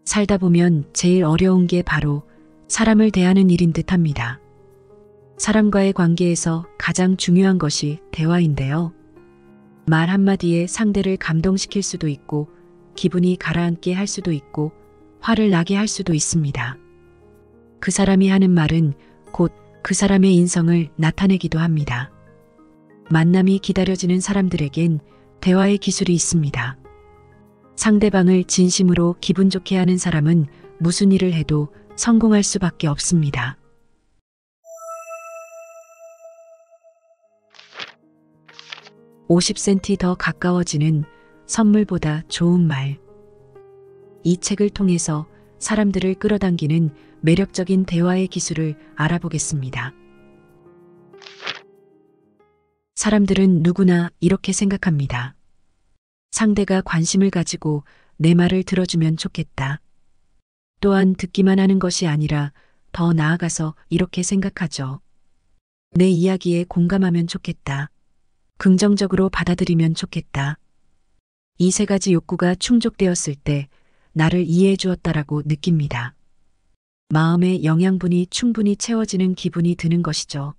살다 보면 제일 어려운 게 바로 사람을 대하는 일인 듯 합니다. 사람과의 관계에서 가장 중요한 것이 대화인데요. 말 한마디에 상대를 감동시킬 수도 있고, 기분이 가라앉게 할 수도 있고, 화를 나게 할 수도 있습니다. 그 사람이 하는 말은 곧 그 사람의 인성을 나타내기도 합니다. 만남이 기다려지는 사람들에겐 대화의 기술이 있습니다. 상대방을 진심으로 기분 좋게 하는 사람은 무슨 일을 해도 성공할 수밖에 없습니다. (50cm) 더 가까워지는 선물보다 좋은 말. 이 책을 통해서 사람들을 끌어당기는 매력적인 대화의 기술을 알아보겠습니다. 사람들은 누구나 이렇게 생각합니다. 상대가 관심을 가지고 내 말을 들어주면 좋겠다. 또한 듣기만 하는 것이 아니라 더 나아가서 이렇게 생각하죠. 내 이야기에 공감하면 좋겠다. 긍정적으로 받아들이면 좋겠다. 이 세 가지 욕구가 충족되었을 때 나를 이해해 주었다라고 느낍니다. 마음의 영양분이 충분히 채워지는 기분이 드는 것이죠.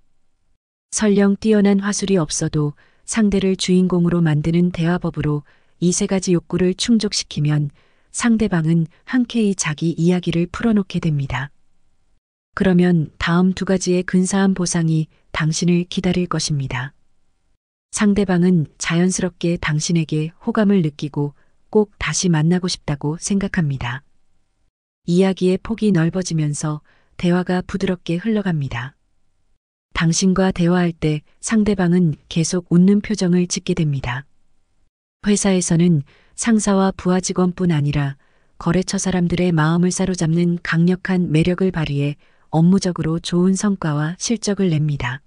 설령 뛰어난 화술이 없어도 상대를 주인공으로 만드는 대화법으로 이 세 가지 욕구를 충족시키면 상대방은 흔쾌히 자기 이야기를 풀어놓게 됩니다. 그러면 다음 두 가지의 근사한 보상이 당신을 기다릴 것입니다. 상대방은 자연스럽게 당신에게 호감을 느끼고 꼭 다시 만나고 싶다고 생각합니다. 이야기의 폭이 넓어지면서 대화가 부드럽게 흘러갑니다. 당신과 대화할 때 상대방은 계속 웃는 표정을 짓게 됩니다. 회사에서는 상사와 부하 직원뿐 아니라 거래처 사람들의 마음을 사로잡는 강력한 매력을 발휘해 업무적으로 좋은 성과와 실적을 냅니다.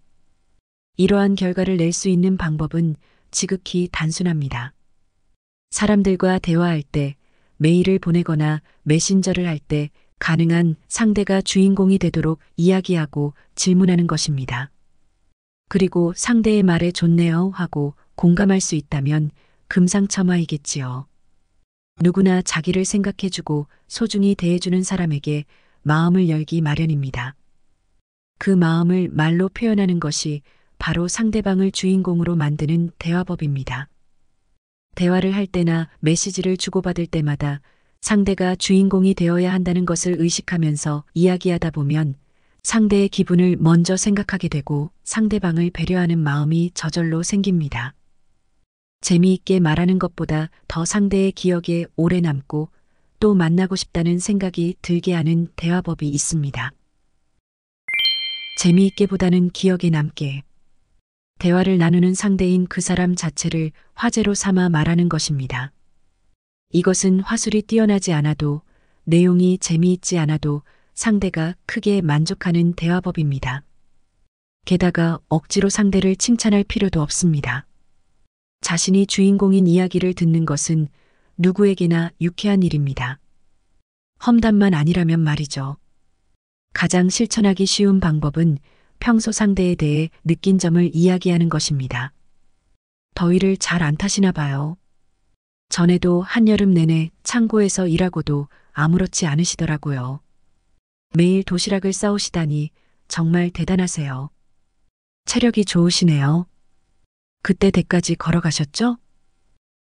이러한 결과를 낼 수 있는 방법은 지극히 단순합니다. 사람들과 대화할 때, 메일을 보내거나 메신저를 할 때 가능한 상대가 주인공이 되도록 이야기하고 질문하는 것입니다. 그리고 상대의 말에 좋네요 하고 공감할 수 있다면 금상첨화이겠지요. 누구나 자기를 생각해주고 소중히 대해주는 사람에게 마음을 열기 마련입니다. 그 마음을 말로 표현하는 것이 바로 상대방을 주인공으로 만드는 대화법입니다. 대화를 할 때나 메시지를 주고받을 때마다 상대가 주인공이 되어야 한다는 것을 의식하면서 이야기하다 보면 상대의 기분을 먼저 생각하게 되고 상대방을 배려하는 마음이 저절로 생깁니다. 재미있게 말하는 것보다 더 상대의 기억에 오래 남고 또 만나고 싶다는 생각이 들게 하는 대화법이 있습니다. 재미있게보다는 기억에 남게. 대화를 나누는 상대인 그 사람 자체를 화제로 삼아 말하는 것입니다. 이것은 화술이 뛰어나지 않아도 내용이 재미있지 않아도 상대가 크게 만족하는 대화법입니다. 게다가 억지로 상대를 칭찬할 필요도 없습니다. 자신이 주인공인 이야기를 듣는 것은 누구에게나 유쾌한 일입니다. 험담만 아니라면 말이죠. 가장 실천하기 쉬운 방법은 평소 상대에 대해 느낀 점을 이야기하는 것입니다. 더위를 잘 안 타시나 봐요. 전에도 한여름 내내 창고에서 일하고도 아무렇지 않으시더라고요. 매일 도시락을 싸오시다니 정말 대단하세요. 체력이 좋으시네요. 그때 댁까지 걸어가셨죠?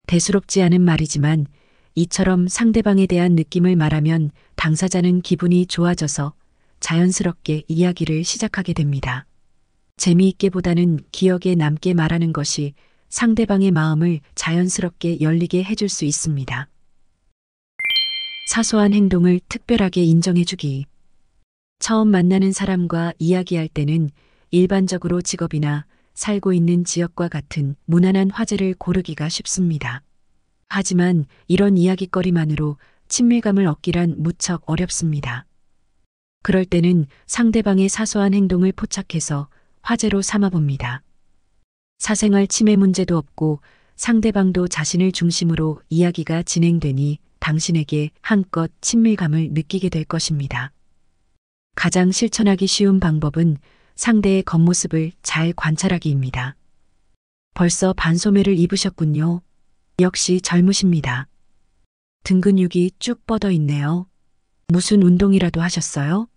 대수롭지 않은 말이지만 이처럼 상대방에 대한 느낌을 말하면 당사자는 기분이 좋아져서 자연스럽게 이야기를 시작하게 됩니다. 재미있게보다는 기억에 남게 말하는 것이 상대방의 마음을 자연스럽게 열리게 해줄 수 있습니다. 사소한 행동을 특별하게 인정해주기. 처음 만나는 사람과 이야기할 때는 일반적으로 직업이나 살고 있는 지역과 같은 무난한 화제를 고르기가 쉽습니다. 하지만 이런 이야깃거리만으로 친밀감을 얻기란 무척 어렵습니다. 그럴 때는 상대방의 사소한 행동을 포착해서 화제로 삼아봅니다. 사생활 침해 문제도 없고 상대방도 자신을 중심으로 이야기가 진행되니 당신에게 한껏 친밀감을 느끼게 될 것입니다. 가장 실천하기 쉬운 방법은 상대의 겉모습을 잘 관찰하기입니다. 벌써 반소매를 입으셨군요. 역시 젊으십니다. 등 근육이 쭉 뻗어 있네요. 무슨 운동이라도 하셨어요?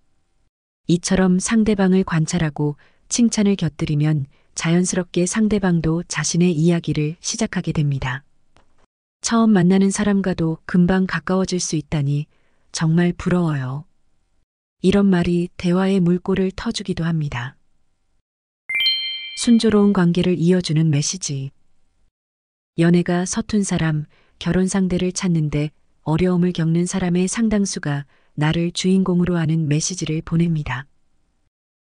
이처럼 상대방을 관찰하고 칭찬을 곁들이면 자연스럽게 상대방도 자신의 이야기를 시작하게 됩니다. 처음 만나는 사람과도 금방 가까워질 수 있다니 정말 부러워요. 이런 말이 대화의 물꼬를 터주기도 합니다. 순조로운 관계를 이어주는 메시지. 연애가 서툰 사람, 결혼 상대를 찾는데 어려움을 겪는 사람의 상당수가 나를 주인공으로 하는 메시지를 보냅니다.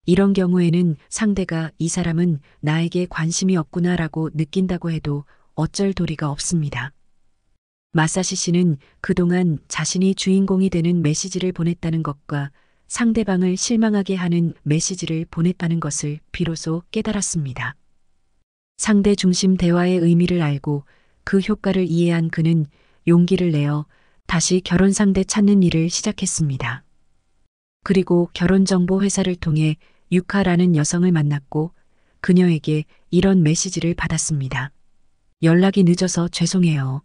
이런 경우에는 상대가 이 사람은 나에게 관심이 없구나라고 느낀다고 해도 어쩔 도리가 없습니다. 마사시 씨는 그동안 자신이 주인공이 되는 메시지를 보냈다는 것과 상대방을 실망하게 하는 메시지를 보냈다는 것을 비로소 깨달았습니다. 상대 중심 대화의 의미를 알고 그 효과를 이해한 그는 용기를 내어 다시 결혼 상대 찾는 일을 시작했습니다. 그리고 결혼정보 회사를 통해 유카라는 여성을 만났고 그녀에게 이런 메시지를 받았습니다. 연락이 늦어서 죄송해요.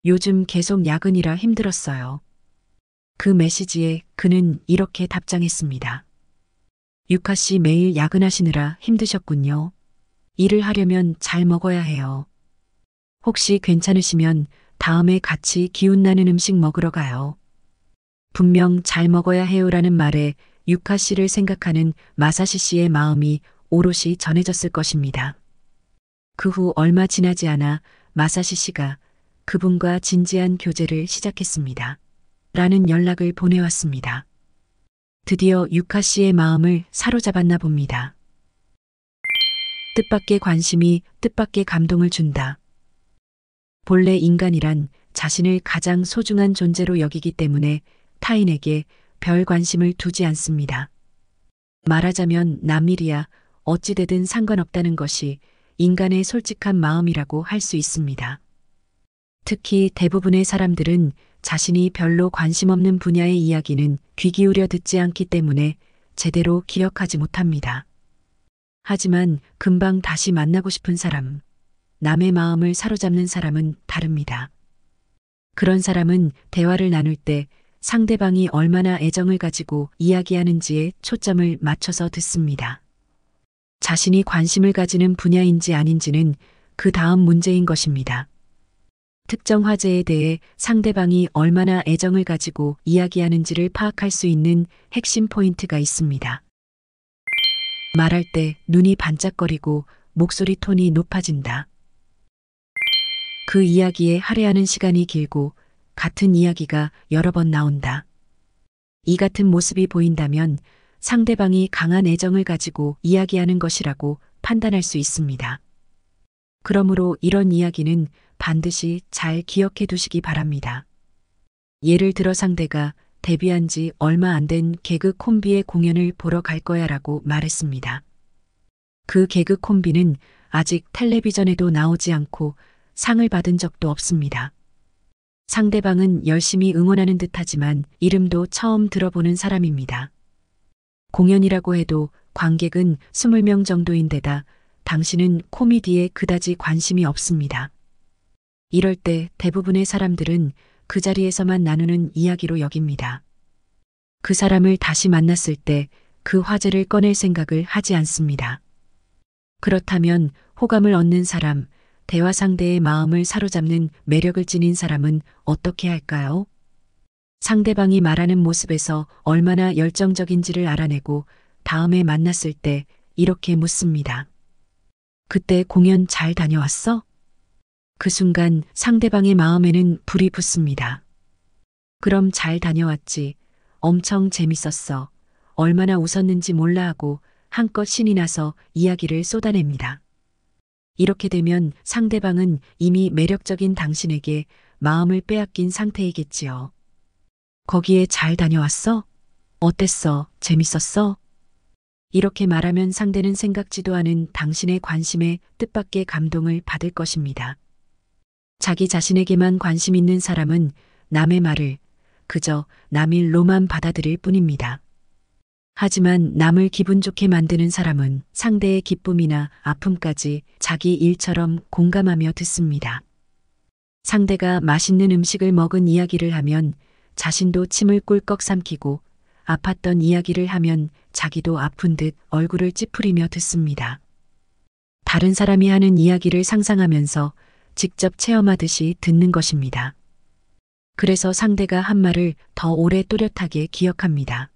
요즘 계속 야근이라 힘들었어요. 그 메시지에 그는 이렇게 답장했습니다. 유카 씨 매일 야근하시느라 힘드셨군요. 일을 하려면 잘 먹어야 해요. 혹시 괜찮으시면 다음에 같이 기운나는 음식 먹으러 가요. 분명 잘 먹어야 해요라는 말에 유카 씨를 생각하는 마사시 씨의 마음이 오롯이 전해졌을 것입니다. 그 후 얼마 지나지 않아 마사시 씨가 그분과 진지한 교제를 시작했습니다. 라는 연락을 보내왔습니다. 드디어 유카 씨의 마음을 사로잡았나 봅니다. 뜻밖의 관심이 뜻밖의 감동을 준다. 본래 인간이란 자신을 가장 소중한 존재로 여기기 때문에 타인에게 별 관심을 두지 않습니다. 말하자면 남일이야 어찌되든 상관없다는 것이 인간의 솔직한 마음이라고 할 수 있습니다. 특히 대부분의 사람들은 자신이 별로 관심 없는 분야의 이야기는 귀 기울여 듣지 않기 때문에 제대로 기억하지 못합니다. 하지만 금방 다시 만나고 싶은 사람, 남의 마음을 사로잡는 사람은 다릅니다. 그런 사람은 대화를 나눌 때 상대방이 얼마나 애정을 가지고 이야기하는지에 초점을 맞춰서 듣습니다. 자신이 관심을 가지는 분야인지 아닌지는 그 다음 문제인 것입니다. 특정 화제에 대해 상대방이 얼마나 애정을 가지고 이야기하는지를 파악할 수 있는 핵심 포인트가 있습니다. 말할 때 눈이 반짝거리고 목소리 톤이 높아진다. 그 이야기에 할애하는 시간이 길고 같은 이야기가 여러 번 나온다. 이 같은 모습이 보인다면 상대방이 강한 애정을 가지고 이야기하는 것이라고 판단할 수 있습니다. 그러므로 이런 이야기는 반드시 잘 기억해 두시기 바랍니다. 예를 들어 상대가 데뷔한 지 얼마 안 된 개그 콤비의 공연을 보러 갈 거야 라고 말했습니다. 그 개그 콤비는 아직 텔레비전에도 나오지 않고 상을 받은 적도 없습니다. 상대방은 열심히 응원하는 듯하지만 이름도 처음 들어보는 사람입니다. 공연이라고 해도 관객은 20명 정도인데다 당신은 코미디에 그다지 관심이 없습니다. 이럴 때 대부분의 사람들은 그 자리에서만 나누는 이야기로 여깁니다. 그 사람을 다시 만났을 때 그 화제를 꺼낼 생각을 하지 않습니다. 그렇다면 호감을 얻는 사람, 대화 상대의 마음을 사로잡는 매력을 지닌 사람은 어떻게 할까요? 상대방이 말하는 모습에서 얼마나 열정적인지를 알아내고 다음에 만났을 때 이렇게 묻습니다. 그때 공연 잘 다녀왔어? 그 순간 상대방의 마음에는 불이 붙습니다. 그럼 잘 다녀왔지. 엄청 재밌었어. 얼마나 웃었는지 몰라 하고 한껏 신이 나서 이야기를 쏟아냅니다. 이렇게 되면 상대방은 이미 매력적인 당신에게 마음을 빼앗긴 상태이겠지요. 거기에 잘 다녀왔어? 어땠어? 재밌었어? 이렇게 말하면 상대는 생각지도 않은 당신의 관심에 뜻밖의 감동을 받을 것입니다. 자기 자신에게만 관심 있는 사람은 남의 말을 그저 남일로만 받아들일 뿐입니다. 하지만 남을 기분 좋게 만드는 사람은 상대의 기쁨이나 아픔까지 자기 일처럼 공감하며 듣습니다. 상대가 맛있는 음식을 먹은 이야기를 하면 자신도 침을 꿀꺽 삼키고 아팠던 이야기를 하면 자기도 아픈 듯 얼굴을 찌푸리며 듣습니다. 다른 사람이 하는 이야기를 상상하면서 직접 체험하듯이 듣는 것입니다. 그래서 상대가 한 말을 더 오래 또렷하게 기억합니다.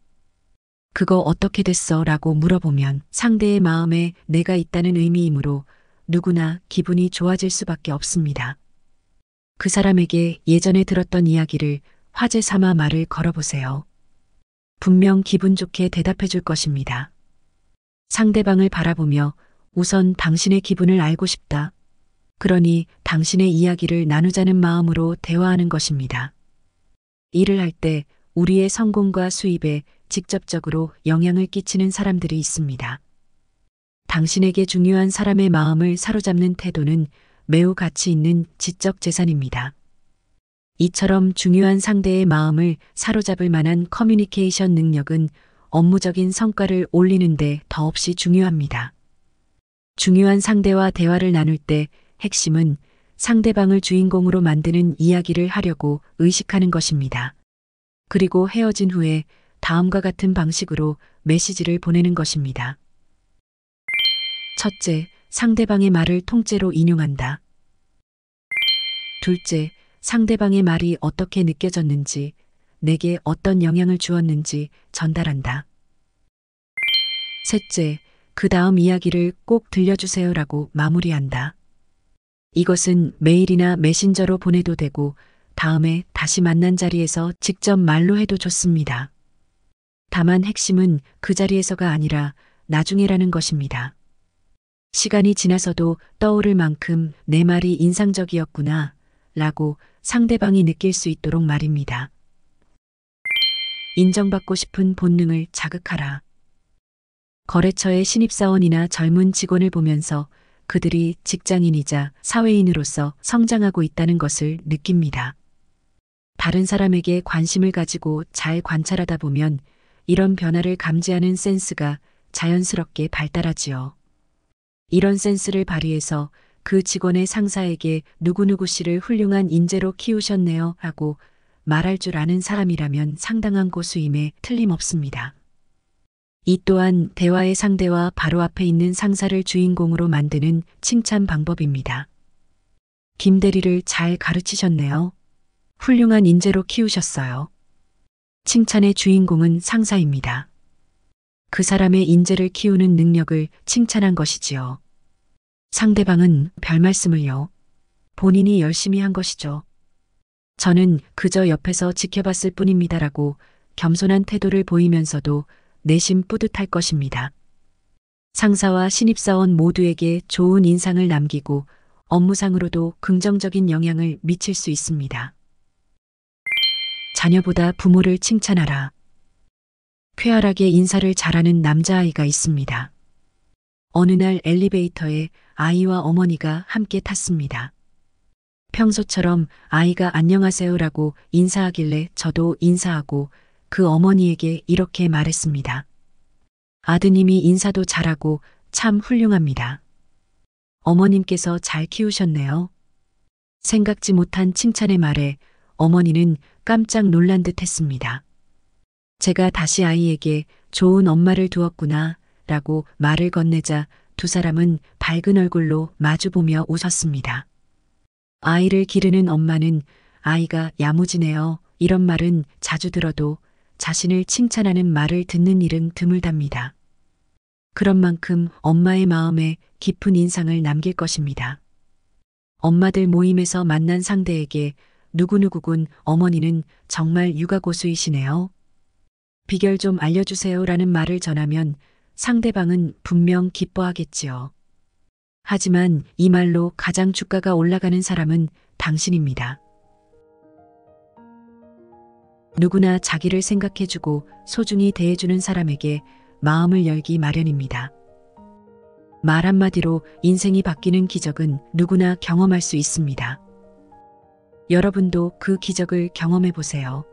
그거 어떻게 됐어? 라고 물어보면 상대의 마음에 내가 있다는 의미이므로 누구나 기분이 좋아질 수밖에 없습니다. 그 사람에게 예전에 들었던 이야기를 화제 삼아 말을 걸어보세요. 분명 기분 좋게 대답해 줄 것입니다. 상대방을 바라보며 우선 당신의 기분을 알고 싶다. 그러니 당신의 이야기를 나누자는 마음으로 대화하는 것입니다. 일을 할 때 우리의 성공과 수입에 직접적으로 영향을 끼치는 사람들이 있습니다. 당신에게 중요한 사람의 마음을 사로잡는 태도는 매우 가치 있는 지적 재산입니다. 이처럼 중요한 상대의 마음을 사로잡을 만한 커뮤니케이션 능력은 업무적인 성과를 올리는데 더없이 중요합니다. 중요한 상대와 대화를 나눌 때 핵심은 상대방을 주인공으로 만드는 이야기를 하려고 의식하는 것입니다. 그리고 헤어진 후에 다음과 같은 방식으로 메시지를 보내는 것입니다. 첫째, 상대방의 말을 통째로 인용한다. 둘째, 상대방의 말이 어떻게 느껴졌는지, 내게 어떤 영향을 주었는지 전달한다. 셋째, 그 다음 이야기를 꼭 들려주세요라고 마무리한다. 이것은 메일이나 메신저로 보내도 되고 다음에 다시 만난 자리에서 직접 말로 해도 좋습니다. 다만 핵심은 그 자리에서가 아니라 나중에라는 것입니다. 시간이 지나서도 떠오를 만큼 내 말이 인상적이었구나 라고 상대방이 느낄 수 있도록 말입니다. 인정받고 싶은 본능을 자극하라. 거래처의 신입사원이나 젊은 직원을 보면서 그들이 직장인이자 사회인으로서 성장하고 있다는 것을 느낍니다. 다른 사람에게 관심을 가지고 잘 관찰하다 보면 이런 변화를 감지하는 센스가 자연스럽게 발달하지요. 이런 센스를 발휘해서 그 직원의 상사에게 누구누구 씨를 훌륭한 인재로 키우셨네요 하고 말할 줄 아는 사람이라면 상당한 고수임에 틀림없습니다. 이 또한 대화의 상대와 바로 앞에 있는 상사를 주인공으로 만드는 칭찬 방법입니다. 김 대리를 잘 가르치셨네요. 훌륭한 인재로 키우셨어요. 칭찬의 주인공은 상사입니다. 그 사람의 인재를 키우는 능력을 칭찬한 것이지요. 상대방은 별 말씀을요. 본인이 열심히 한 것이죠. 저는 그저 옆에서 지켜봤을 뿐입니다라고 겸손한 태도를 보이면서도 내심 뿌듯할 것입니다. 상사와 신입사원 모두에게 좋은 인상을 남기고 업무상으로도 긍정적인 영향을 미칠 수 있습니다. 자녀보다 부모를 칭찬하라. 쾌활하게 인사를 잘하는 남자아이가 있습니다. 어느 날 엘리베이터에 아이와 어머니가 함께 탔습니다. 평소처럼 아이가 안녕하세요라고 인사하길래 저도 인사하고 그 어머니에게 이렇게 말했습니다. 아드님이 인사도 잘하고 참 훌륭합니다. 어머님께서 잘 키우셨네요. 생각지 못한 칭찬의 말에 어머니는 깜짝 놀란 듯 했습니다. 제가 다시 아이에게 좋은 엄마를 두었구나 라고 말을 건네자 두 사람은 밝은 얼굴로 마주보며 웃었습니다. 아이를 기르는 엄마는 아이가 야무지네요. 이런 말은 자주 들어도 자신을 칭찬하는 말을 듣는 일은 드물답니다. 그런 만큼 엄마의 마음에 깊은 인상을 남길 것입니다. 엄마들 모임에서 만난 상대에게 누구누구군 어머니는 정말 육아 고수이시네요. 비결 좀 알려주세요라는 말을 전하면 상대방은 분명 기뻐하겠지요. 하지만 이 말로 가장 주가가 올라가는 사람은 당신입니다. 누구나 자기를 생각해주고 소중히 대해주는 사람에게 마음을 열기 마련입니다. 말 한마디로 인생이 바뀌는 기적은 누구나 경험할 수 있습니다. 여러분도 그 기적을 경험해 보세요.